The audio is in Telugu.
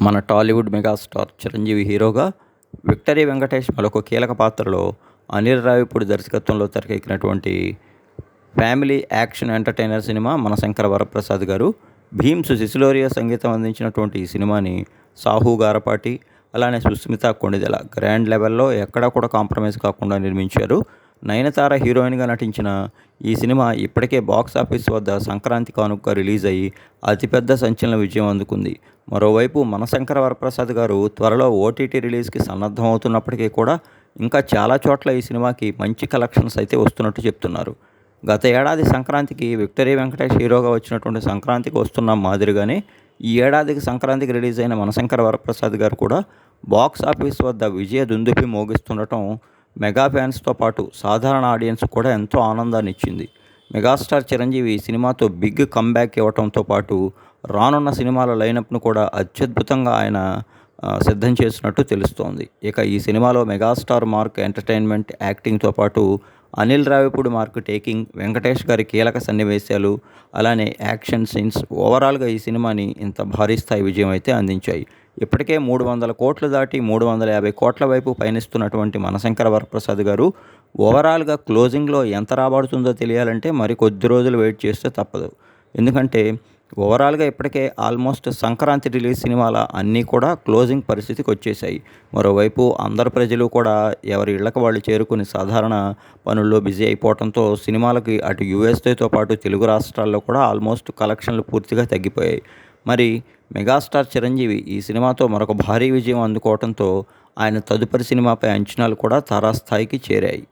మన టాలీవుడ్ మెగాస్టార్ చిరంజీవి హీరోగా విక్టరీ వెంకటేష్ మరొక కీలక పాత్రలో అనిల్ రావిపూడి దర్శకత్వంలో తెరకెక్కినటువంటి ఫ్యామిలీ యాక్షన్ ఎంటర్టైనర్ సినిమా మనశంకర వరప్రసాద్ గారు భీమ్స్ సిసిలోరియా సంగీతం అందించినటువంటి ఈ సినిమాని సాహు గారపాటి అలానే సుస్మిత కొణిదెల గ్రాండ్ లెవెల్లో ఎక్కడా కూడా కాంప్రమైజ్ కాకుండా నిర్మించారు. నయనతార హీరోయిన్గా నటించిన ఈ సినిమా ఇప్పటికే బాక్స్ ఆఫీస్ వద్ద సంక్రాంతి కానుకగా రిలీజ్ అయ్యి అతిపెద్ద సంచలన విజయం అందుకుంది. మరోవైపు మనశంకర వరప్రసాద్ గారు త్వరలో ఓటీటీ రిలీజ్కి సన్నద్ధం అవుతున్నప్పటికీ కూడా ఇంకా చాలా చోట్ల ఈ సినిమాకి మంచి కలెక్షన్స్ అయితే వస్తున్నట్టు చెప్తున్నారు. గత ఏడాది సంక్రాంతికి విక్టరీ వెంకటేష్ హీరోగా వచ్చినటువంటి సంక్రాంతికి వస్తున్న మాదిరిగానే ఈ ఏడాదికి సంక్రాంతికి రిలీజ్ అయిన మనశంకర వరప్రసాద్ గారు కూడా బాక్స్ ఆఫీస్ వద్ద విజయ దుందుభి మోగిస్తుండటం మెగా ఫ్యాన్స్తో పాటు సాధారణ ఆడియన్స్ కూడా ఎంతో ఆనందాన్ని ఇచ్చింది. మెగాస్టార్ చిరంజీవి ఈ సినిమాతో బిగ్ కమ్బ్యాక్ ఇవ్వడంతో పాటు రానున్న సినిమాల లైనప్ను కూడా అత్యద్భుతంగా ఆయన సిద్ధం చేసినట్టు తెలుస్తోంది. ఇక ఈ సినిమాలో మెగాస్టార్ మార్క్ ఎంటర్టైన్మెంట్ యాక్టింగ్తో పాటు అనిల్ రావిపూడి మార్క్ టేకింగ్, వెంకటేష్ గారి కీలక సన్నివేశాలు, అలానే యాక్షన్ సీన్స్ ఓవరాల్గా ఈ సినిమాని ఇంత భారీ స్థాయి విజయం అయితే అందించాయి. ఇప్పటికే 300 కోట్లు దాటి 350 కోట్ల వైపు పయనిస్తున్నటువంటి మనశంకర వరప్రసాద్ గారు ఓవరాల్గా క్లోజింగ్లో ఎంత రాబడుతుందో తెలియాలంటే మరి కొద్ది రోజులు వెయిట్ చేస్తే తప్పదు. ఎందుకంటే ఓవరాల్గా ఇప్పటికే ఆల్మోస్ట్ సంక్రాంతి రిలీజ్ సినిమాల అన్నీ కూడా క్లోజింగ్ పరిస్థితికి వచ్చేసాయి. మరోవైపు అందరు ప్రజలు కూడా ఎవరి ఇళ్లకు వాళ్ళు చేరుకుని సాధారణ పనుల్లో బిజీ అయిపోవడంతో సినిమాలకి అటు యూఎస్ఏతో పాటు తెలుగు రాష్ట్రాల్లో కూడా ఆల్మోస్ట్ కలెక్షన్లు పూర్తిగా తగ్గిపోయాయి. మరి మెగాస్టార్ చిరంజీవి ఈ సినిమాతో మరొక భారీ విజయం అందుకోవడంతో ఆయన తదుపరి సినిమాపై అంచనాలు కూడా తారాస్థాయికి చేరాయి.